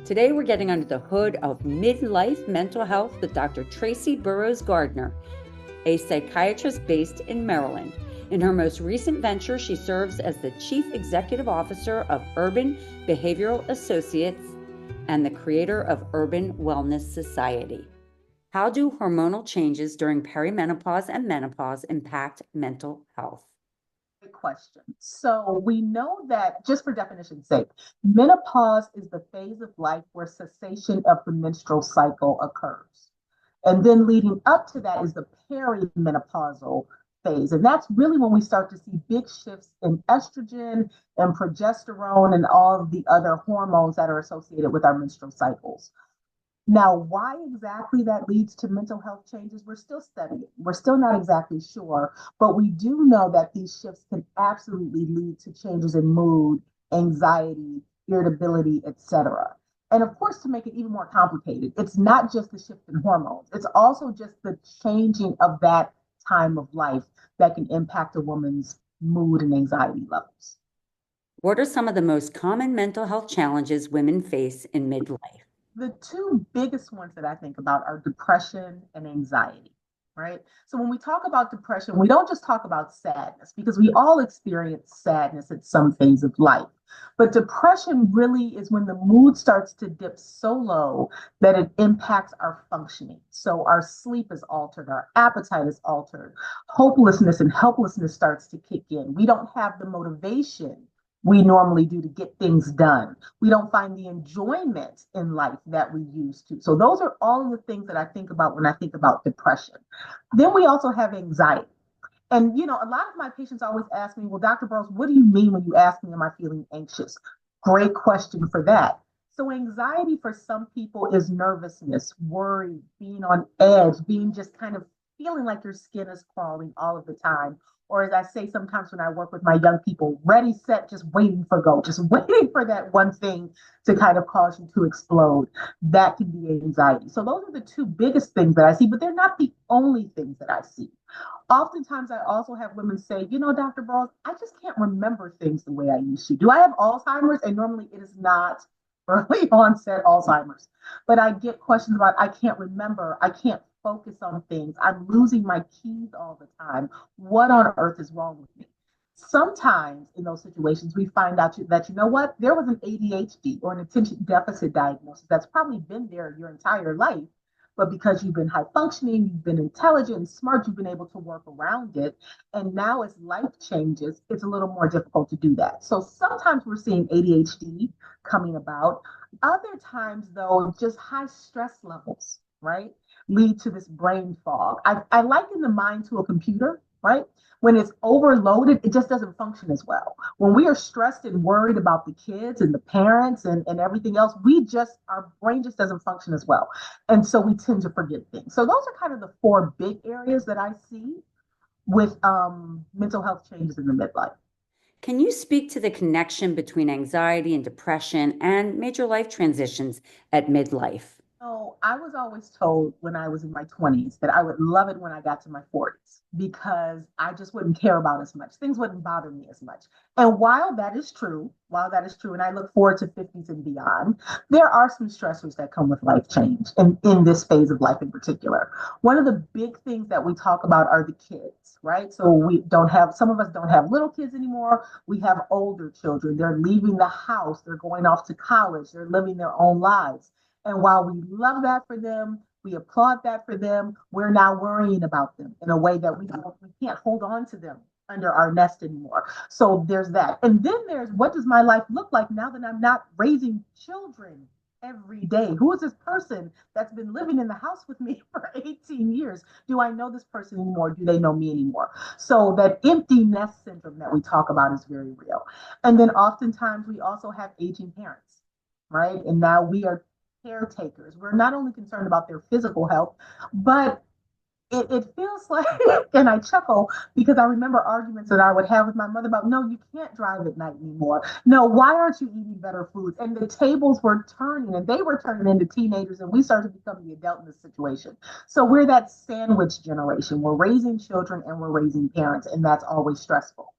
Today, we're getting under the hood of midlife mental health with Dr. Tracee Burroughs-Gardner, a psychiatrist based in Maryland. In her most recent venture, she serves as the Chief Executive Officer of Urban Behavioral Associates and the creator of Urban Wellness Society. How do hormonal changes during perimenopause and menopause impact mental health? Great question. So we know that, just for definition's sake, menopause is the phase of life where cessation of the menstrual cycle occurs. And then leading up to that is the perimenopausal phase. And that's really when we start to see big shifts in estrogen and progesterone and all of the other hormones that are associated with our menstrual cycles. Now, why exactly that leads to mental health changes, we're still studying. We're still not exactly sure, but we do know that these shifts can absolutely lead to changes in mood, anxiety, irritability, etc. And of course, to make it even more complicated, it's not just the shift in hormones, it's also just the changing of that time of life that can impact a woman's mood and anxiety levels. What are some of the most common mental health challenges women face in midlife? The two biggest ones that I think about are depression and anxiety, right? So when we talk about depression, we don't just talk about sadness because we all experience sadness at some phase of life. But depression really is when the mood starts to dip so low that it impacts our functioning. So our sleep is altered, our appetite is altered, hopelessness and helplessness starts to kick in. We don't have the motivation we normally do to get things done. We don't find the enjoyment in life that we used to. So those are all of the things that I think about when I think about depression. Then we also have anxiety. And, a lot of my patients always ask me, well, Dr. Burroughs, what do you mean when you ask me, am I feeling anxious? Great question for that. So anxiety for some people is nervousness, worry, being on edge, being just kind of feeling like your skin is crawling all of the time. Or as I say sometimes when I work with my young people, ready, set, just waiting for go, just waiting for that one thing to kind of cause you to explode. That can be anxiety. So those are the two biggest things that I see, but they're not the only things that I see. Oftentimes, I also have women say, Dr. Burroughs, I just can't remember things the way I used to. Do I have Alzheimer's? And normally it is not early onset Alzheimer's. But I get questions about, I can't remember, I can't focus on things, I'm losing my keys all the time. What on earth is wrong with me? Sometimes in those situations, we find out that, there was an ADHD or an attention deficit diagnosis that's probably been there your entire life. But because you've been high functioning, you've been intelligent and smart, you've been able to work around it. And now as life changes, it's a little more difficult to do that. So sometimes we're seeing ADHD coming about. Other times, though, just high stress levels, right, lead to this brain fog. I liken the mind to a computer, right? When it's overloaded, it just doesn't function as well. When we are stressed and worried about the kids and the parents and everything else, our brain just doesn't function as well. And so we tend to forget things. So those are kind of the four big areas that I see with mental health changes in the midlife. Can you speak to the connection between anxiety and depression and major life transitions at midlife? So I was always told when I was in my 20s that I would love it when I got to my 40s because I just wouldn't care about as much. Things wouldn't bother me as much. And while that is true, and I look forward to 50s and beyond, there are some stressors that come with life change and in this phase of life in particular. One of the big things that we talk about are the kids, right? So some of us don't have little kids anymore. We have older children. They're leaving the house. They're going off to college. They're living their own lives. And while we love that for them, we applaud that for them, we're now worrying about them in a way that we can't hold on to them under our nest anymore. So there's that. And then there's, what does my life look like now that I'm not raising children every day? Who is this person that's been living in the house with me for 18 years? Do I know this person anymore? Do they know me anymore? So that empty nest syndrome that we talk about is very real. And then oftentimes we also have aging parents, right? And now we are caretakers. We're not only concerned about their physical health, but it feels like, and I chuckle because I remember arguments that I would have with my mother about, no, you can't drive at night anymore. No, why aren't you eating better foods? And the tables were turning and they were turning into teenagers and we started to become the adult in this situation. So we're that sandwich generation. We're raising children and we're raising parents, and that's always stressful.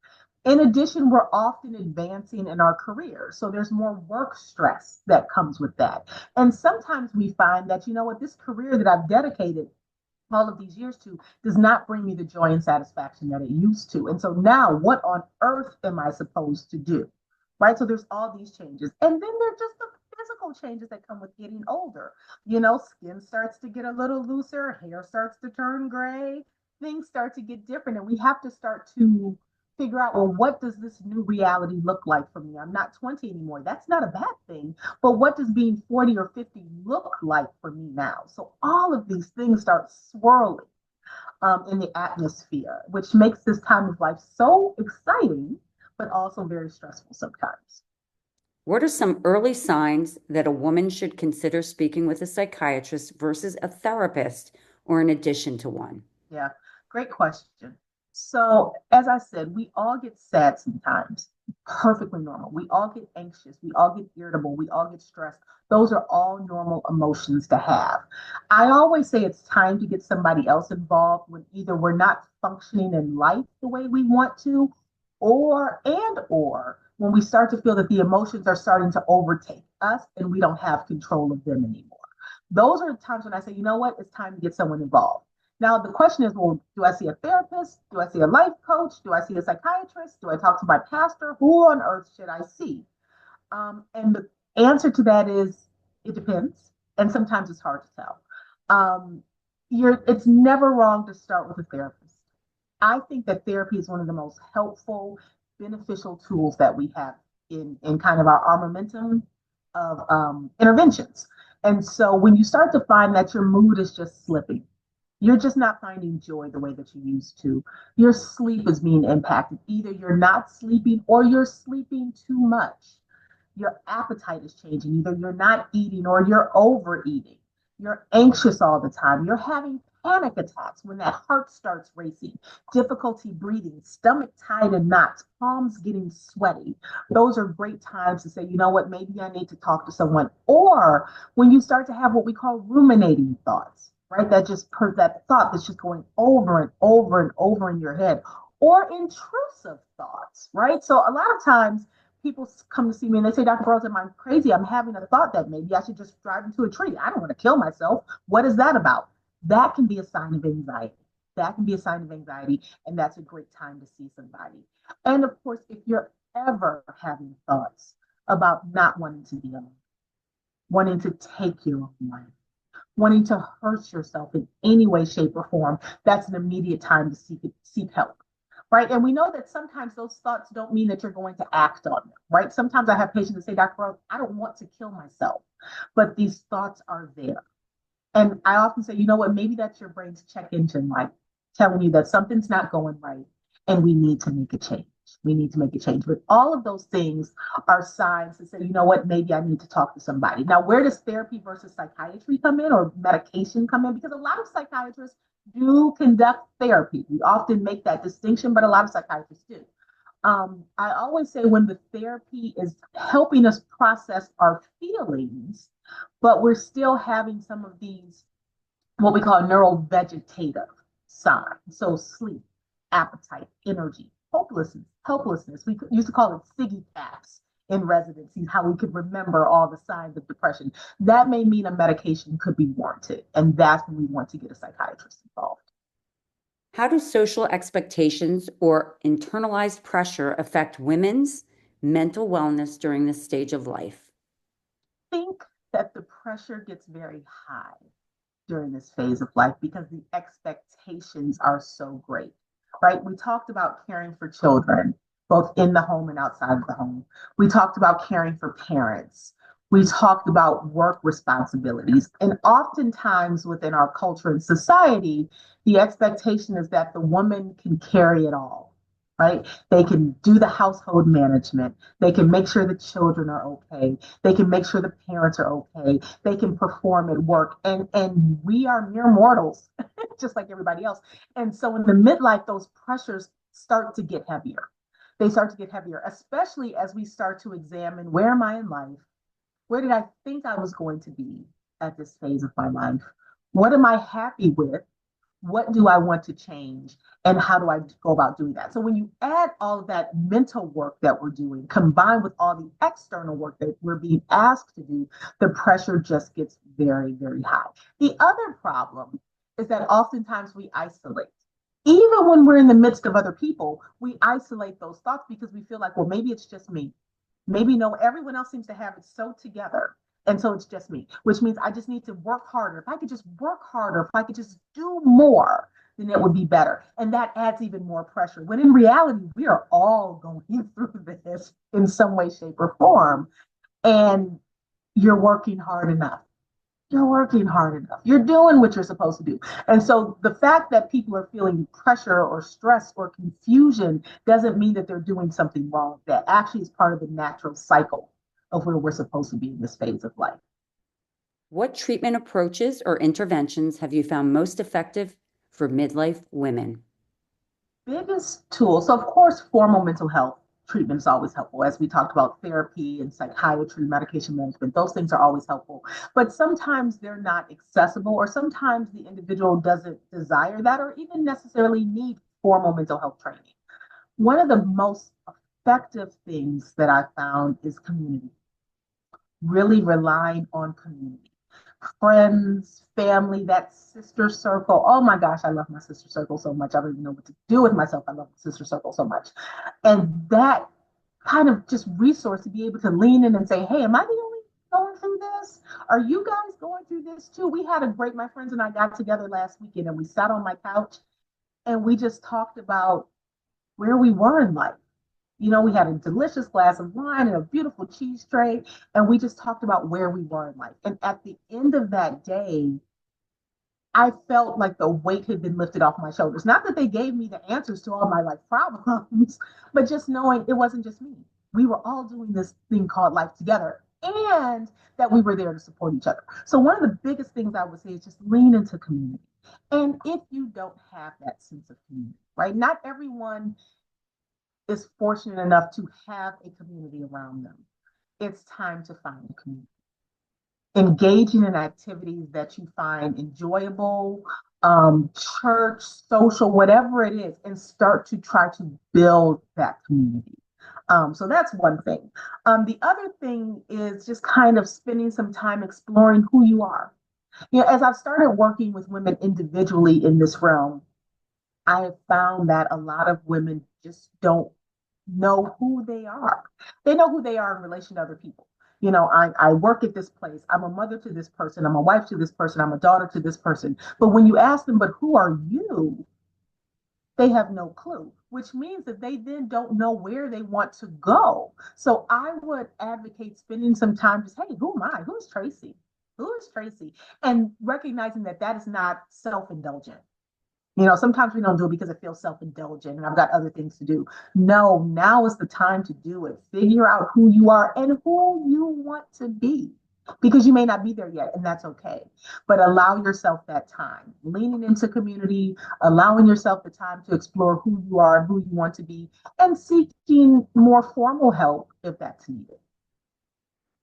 In addition, we're often advancing in our career. So there's more work stress that comes with that. And sometimes we find that, you know what, this career that I've dedicated all of these years to does not bring me the joy and satisfaction that it used to. And so now, what on earth am I supposed to do? Right. So there's all these changes. And then there's just the physical changes that come with getting older. You know, skin starts to get a little looser, hair starts to turn gray, things start to get different. And we have to start to figure out, well, what does this new reality look like for me? I'm not 20 anymore. That's not a bad thing. But what does being 40 or 50 look like for me now? So all of these things start swirling in the atmosphere, which makes this time of life so exciting, but also very stressful sometimes. What are some early signs that a woman should consider speaking with a psychiatrist versus a therapist or in addition to one? Yeah, great question. So, as I said, we all get sad sometimes. Perfectly normal. We all get anxious. We all get irritable. We all get stressed. Those are all normal emotions to have. I always say it's time to get somebody else involved when either we're not functioning in life the way we want to, or when we start to feel that the emotions are starting to overtake us and we don't have control of them anymore. Those are the times when I say, you know what, it's time to get someone involved. Now, the question is, well, do I see a therapist? Do I see a life coach? Do I see a psychiatrist? Do I talk to my pastor? Who on earth should I see? And the answer to that is it depends. And sometimes it's hard to tell. Um, it's never wrong to start with a therapist. I think that therapy is one of the most helpful, beneficial tools that we have in kind of our armamentum of interventions. And so when you start to find that your mood is just slipping, you're just not finding joy the way that you used to. Your sleep is being impacted. Either you're not sleeping or you're sleeping too much. Your appetite is changing. Either you're not eating or you're overeating. You're anxious all the time. You're having panic attacks when that heart starts racing, difficulty breathing, stomach tied in knots, palms getting sweaty. Those are great times to say, you know what, maybe I need to talk to someone. Or when you start to have what we call ruminating thoughts, right? That thought that's just going over and over and over in your head, or intrusive thoughts, right? So a lot of times people come to see me and they say, Dr. Burroughs, am I crazy? I'm having a thought that maybe I should just drive into a tree. I don't want to kill myself. What is that about? That can be a sign of anxiety. That can be a sign of anxiety, and that's a great time to see somebody. And of course, if you're ever having thoughts about not wanting to be alone, wanting to take your own life, wanting to hurt yourself in any way, shape, or form, that's an immediate time to seek help. Right. And we know that sometimes those thoughts don't mean that you're going to act on them. Right. Sometimes I have patients that say, Dr. Rose, I don't want to kill myself, but these thoughts are there. And I often say, you know what, maybe that's your brain's check engine light telling you that something's not going right and we need to make a change. We need to make a change. But all of those things are signs to say, you know what, maybe I need to talk to somebody. Now, where does therapy versus psychiatry come in or medication come in? Because a lot of psychiatrists do conduct therapy. We often make that distinction, but a lot of psychiatrists do. I always say when the therapy is helping us process our feelings, but we're still having some of these, what we call neurovegetative signs. So sleep, appetite, energy, helplessness. We used to call it Siggy caps in residency, how we could remember all the signs of depression. That may mean a medication could be warranted. And that's when we want to get a psychiatrist involved. How do social expectations or internalized pressure affect women's mental wellness during this stage of life? I think that the pressure gets very high during this phase of life because the expectations are so great, right? We talked about caring for children, both in the home and outside of the home. We talked about caring for parents. We talked about work responsibilities. And oftentimes within our culture and society, the expectation is that the woman can carry it all, right? They can do the household management. They can make sure the children are okay. They can make sure the parents are okay. They can perform at work. And we are mere mortals, just like everybody else. And so in the midlife, those pressures start to get heavier. They start to get heavier, especially as we start to examine, where am I in life? Where did I think I was going to be at this phase of my life? What am I happy with? What do I want to change? And how do I go about doing that? So when you add all of that mental work that we're doing, combined with all the external work that we're being asked to do, the pressure just gets very, very high. The other problem is that oftentimes we isolate. Even when we're in the midst of other people, we isolate those thoughts because we feel like, well, maybe it's just me. Maybe no, everyone else seems to have it so together. And so it's just me, which means I just need to work harder. If I could just work harder, if I could just do more, then it would be better. And that adds even more pressure. When in reality, we are all going through this in some way, shape, or form. And you're working hard enough. You're working hard enough. You're doing what you're supposed to do. And so the fact that people are feeling pressure or stress or confusion doesn't mean that they're doing something wrong. That actually is part of the natural cycle of where we're supposed to be in this phase of life. What treatment approaches or interventions have you found most effective for midlife women? Biggest tool. So, of course, formal mental health treatment is always helpful. As we talked about, therapy and psychiatry, medication management, those things are always helpful. But sometimes they're not accessible, or sometimes the individual doesn't desire that or even necessarily need formal mental health training. One of the most effective things that I found is community, really relying on community. Friends, family, that sister circle. Oh my gosh, I love my sister circle so much. I don't even know what to do with myself. I love the sister circle so much. And that kind of just resource to be able to lean in and say, hey, am I the only going through this? Are you guys going through this too? We had a great, my friends and I got together last weekend and we sat on my couch and we just talked about where we were in life. You know, we had a delicious glass of wine and a beautiful cheese tray, and we just talked about where we were in life. And at the end of that day, I felt like the weight had been lifted off my shoulders. Not that they gave me the answers to all my life problems, but just knowing it wasn't just me. We were all doing this thing called life together, and that we were there to support each other. So one of the biggest things I would say is just lean into community. And if you don't have that sense of community, right? Not everyone is fortunate enough to have a community around them. It's time to find a community. Engaging in activities that you find enjoyable, church, social, whatever it is, and start to try to build that community. So that's one thing. The other thing is just kind of spending some time exploring who you are. You know, as I've started working with women individually in this realm, I have found that a lot of women just don't know who they are. They know who they are in relation to other people. You know, I work at this place. I'm a mother to this person. I'm a wife to this person. I'm a daughter to this person. But when you ask them, but who are you? They have no clue, which means that they then don't know where they want to go. So I would advocate spending some time just, hey, who am I? Who's Tracee? Who is Tracee? And recognizing that that is not self-indulgent. You know, sometimes we don't do it because it feels self-indulgent and I've got other things to do. No, now is the time to do it. Figure out who you are and who you want to be, because you may not be there yet, and that's okay. But allow yourself that time, leaning into community, allowing yourself the time to explore who you are and who you want to be, and seeking more formal help if that's needed.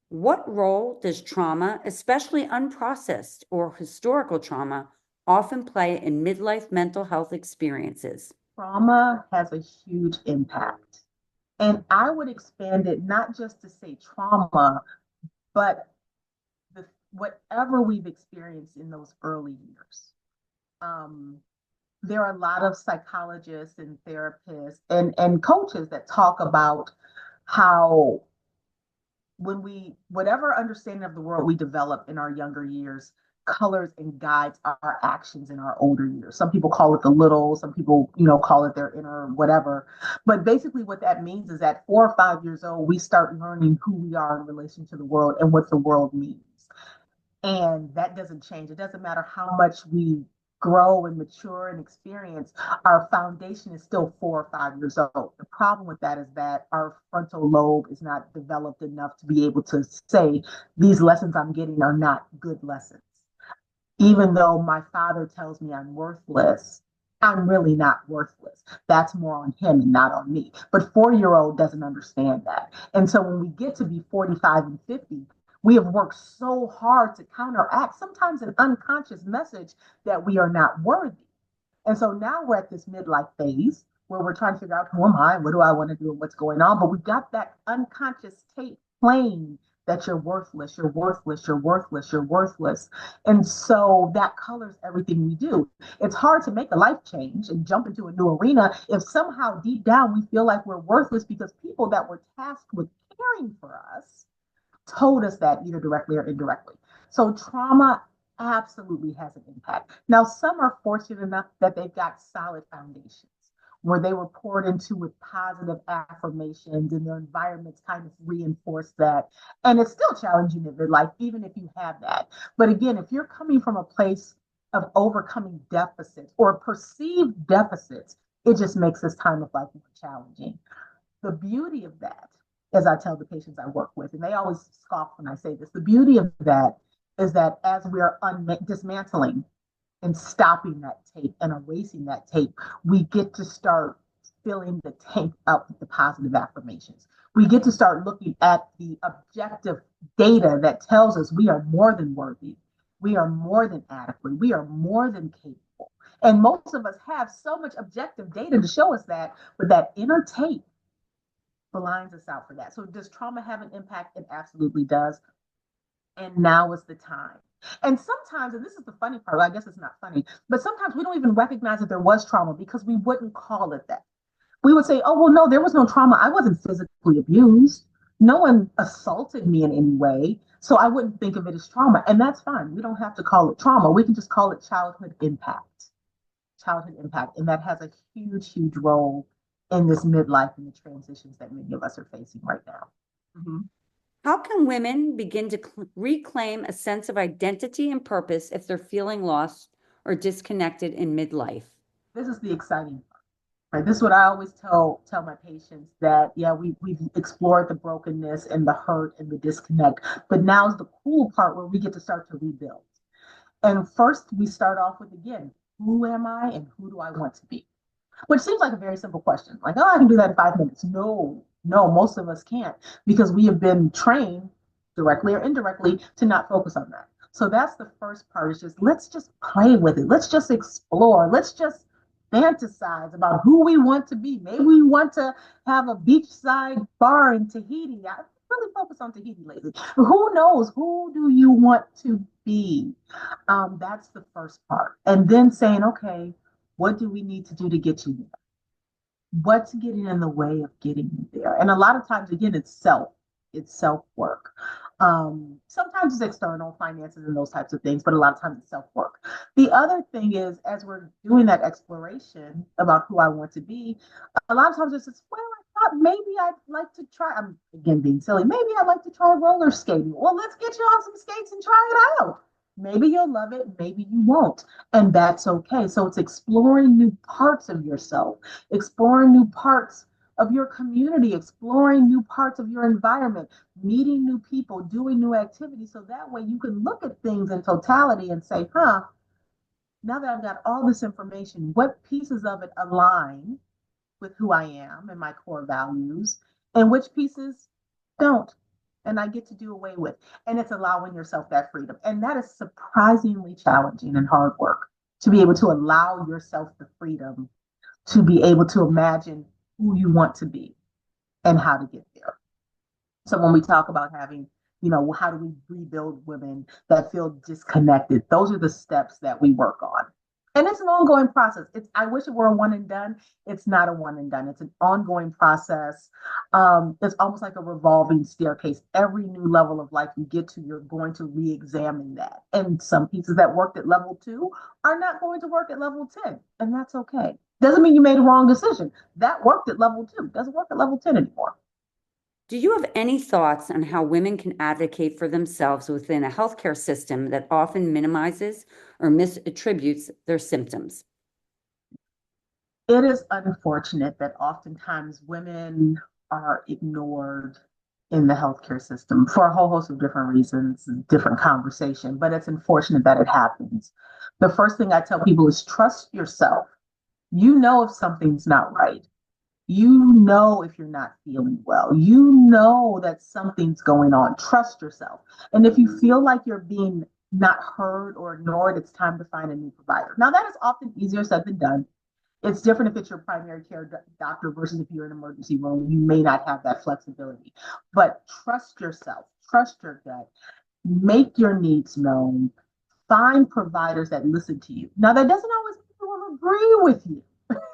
What role does trauma, especially unprocessed or historical trauma, often play in midlife mental health experiences? Trauma has a huge impact. And I would expand it not just to say trauma, but whatever we've experienced in those early years. Um, there are a lot of psychologists and therapists and coaches that talk about how whatever understanding of the world we develop in our younger years colors and guides our actions in our older years. Some people call it the little, some people, call it their inner whatever. But basically what that means is at 4 or 5 years old, we start learning who we are in relation to the world and what the world means. And that doesn't change. It doesn't matter how much we grow and mature and experience, our foundation is still 4 or 5 years old. The problem with that is that our frontal lobe is not developed enough to be able to say, these lessons I'm getting are not good lessons. Even though my father tells me I'm worthless, I'm really not worthless. That's more on him and not on me. But 4-year-old doesn't understand that. And so when we get to be 45 and 50, we have worked so hard to counteract sometimes an unconscious message that we are not worthy. And so now we're at this midlife phase where we're trying to figure out who am I, what do I want to do, and what's going on. But we've got that unconscious tape playing that you're worthless, you're worthless, you're worthless, you're worthless. And so that colors everything we do. It's hard to make a life change and jump into a new arena if somehow deep down we feel like we're worthless because people that were tasked with caring for us told us that either directly or indirectly. So trauma absolutely has an impact. Now, some are fortunate enough that they've got solid foundations where they were poured into with positive affirmations and their environments kind of reinforce that. And it's still challenging in midlife, even if you have that. But again, if you're coming from a place of overcoming deficits or perceived deficits, it just makes this time of life more challenging. The beauty of that, as I tell the patients I work with, and they always scoff when I say this, the beauty of that is that as we are dismantling and stopping that tape and erasing that tape, we get to start filling the tank up with the positive affirmations. We get to start looking at the objective data that tells us we are more than worthy, we are more than adequate, we are more than capable. And most of us have so much objective data to show us that, but that inner tape blinds us out for that. So does trauma have an impact? It absolutely does. And now is the time. And sometimes, and this is the funny part, well, I guess it's not funny, but sometimes we don't even recognize that there was trauma because we wouldn't call it that. We would say, oh, well, no, there was no trauma. I wasn't physically abused. No one assaulted me in any way. So I wouldn't think of it as trauma. And that's fine. We don't have to call it trauma. We can just call it childhood impact. Childhood impact. And that has a huge, huge role in this midlife and the transitions that many of us are facing right now. Mm-hmm. How can women begin to reclaim a sense of identity and purpose if they're feeling lost or disconnected in midlife? This is the exciting part, right? This is what I always tell my patients that, yeah, we've explored the brokenness and the hurt and the disconnect, but now's the cool part where we get to start to rebuild. And first we start off with, again, who am I and who do I want to be? Which seems like a very simple question. Like, oh, I can do that in 5 minutes. No, most of us can't because we have been trained directly or indirectly to not focus on that. So that's the first part, is just let's just play with it. Let's just explore. Let's just fantasize about who we want to be. Maybe we want to have a beachside bar in Tahiti. I really focus on Tahiti lately. Who knows? Who do you want to be? That's the first part. And then saying, okay, what do we need to do to get you there? What's getting in the way of getting you there? And a lot of times, again, it's self work. Sometimes it's external finances and those types of things, but a lot of times it's self work. The other thing is, as we're doing that exploration about who I want to be, a lot of times it's just, well, I thought maybe I'd like to try. I'm again being silly. Maybe I'd like to try roller skating. Well, let's get you on some skates and try it out. Maybe you'll love it, maybe you won't. And that's okay. So it's exploring new parts of yourself, exploring new parts of your community, exploring new parts of your environment, meeting new people, doing new activities. So that way you can look at things in totality and say, now that I've got all this information, what pieces of it align with who I am and my core values, and which pieces don't? And I get to do away with. And it's allowing yourself that freedom. And that is surprisingly challenging and hard work, to be able to allow yourself the freedom to be able to imagine who you want to be and how to get there. So when we talk about having, how do we rebuild women that feel disconnected? Those are the steps that we work on. And it's an ongoing process. I wish it were a one and done. It's not a one and done. It's an ongoing process. It's almost like a revolving staircase. Every new level of life you get to, you're going to re-examine that. And some pieces that worked at level 2 are not going to work at level 10. And that's okay. Doesn't mean you made a wrong decision. That worked at level 2. Doesn't work at level 10 anymore. Do you have any thoughts on how women can advocate for themselves within a healthcare system that often minimizes or misattributes their symptoms? It is unfortunate that oftentimes women are ignored in the healthcare system for a whole host of different reasons, different conversation, but it's unfortunate that it happens. The first thing I tell people is trust yourself. You know if something's not right. You know if you're not feeling well. You know that something's going on. Trust yourself. And if you feel like you're being not heard or ignored, it's time to find a new provider. Now, that is often easier said than done. It's different if it's your primary care doctor versus if you're in an emergency room. You may not have that flexibility, but trust yourself, trust your gut, make your needs known, find providers that listen to you. Now, that doesn't always mean they will agree with you.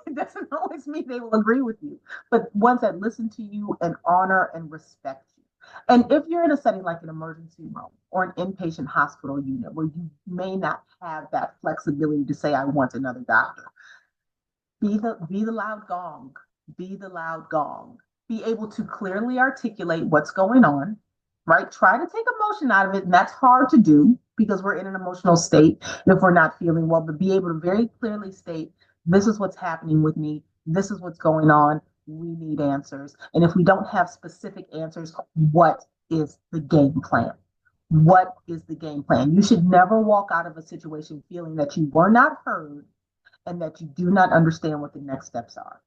It doesn't always mean they will agree with you, but ones that listen to you and honor and respect you. And if you're in a setting like an emergency room or an inpatient hospital unit where you may not have that flexibility to say, I want another doctor, be the loud gong, be the loud gong, be able to clearly articulate what's going on, right? Try to take emotion out of it. And that's hard to do because we're in an emotional state if we're not feeling well, but be able to very clearly state, this is what's happening with me. This is what's going on. We need answers. And if we don't have specific answers, what is the game plan? What is the game plan? You should never walk out of a situation feeling that you were not heard and that you do not understand what the next steps are.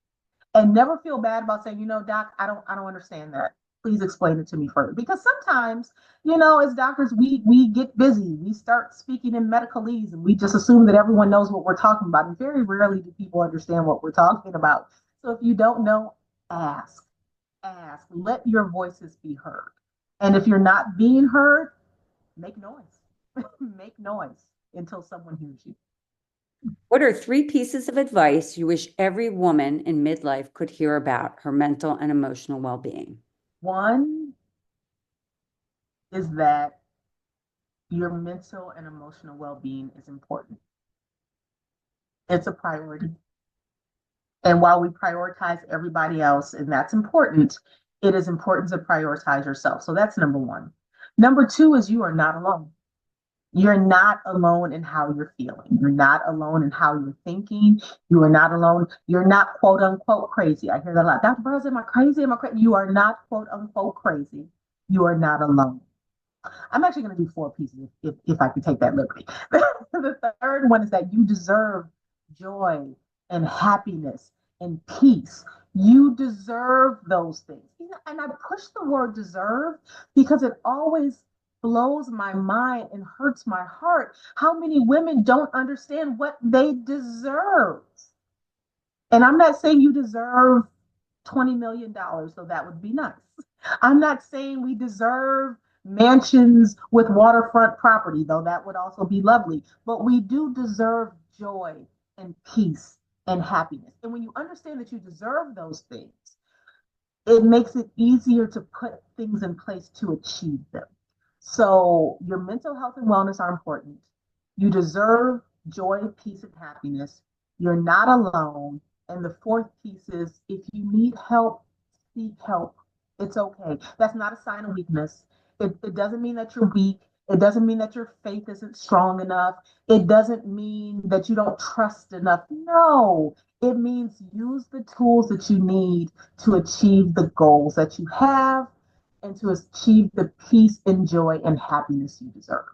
And never feel bad about saying, doc, I don't understand that. Please explain it to me further. Because sometimes, as doctors, we get busy. We start speaking in medicalese and we just assume that everyone knows what we're talking about. And very rarely do people understand what we're talking about. So if you don't know, ask. Ask. Let your voices be heard. And if you're not being heard, make noise. Make noise until someone hears you. What are 3 pieces of advice you wish every woman in midlife could hear about her mental and emotional well-being? One is that your mental and emotional well-being is important. It's a priority. And while we prioritize everybody else, and that's important, it is important to prioritize yourself. So that's number 1. Number 2 is you are not alone. You're not alone in how you're feeling. You're not alone in how you're thinking. You are not alone. You're not quote unquote crazy. I hear that a lot. Dr. Burroughs, am I crazy? Am I crazy? You are not quote unquote crazy. You are not alone. I'm actually going to do 4 pieces if I can take that liberty. The third one is that you deserve joy and happiness and peace. You deserve those things. And I push the word deserve because it always blows my mind and hurts my heart how many women don't understand what they deserve. And I'm not saying you deserve $20 million, so that would be nice. I'm not saying we deserve mansions with waterfront property, though that would also be lovely. But we do deserve joy and peace and happiness. And when you understand that you deserve those things, it makes it easier to put things in place to achieve them. So your mental health and wellness are important. You deserve joy, peace, and happiness. You're not alone. And the 4th piece is if you need help, seek help. It's okay. That's not a sign of weakness. It doesn't mean that you're weak. It doesn't mean that your faith isn't strong enough. It doesn't mean that you don't trust enough. No, it means use the tools that you need to achieve the goals that you have and to achieve the peace and joy and happiness you deserve.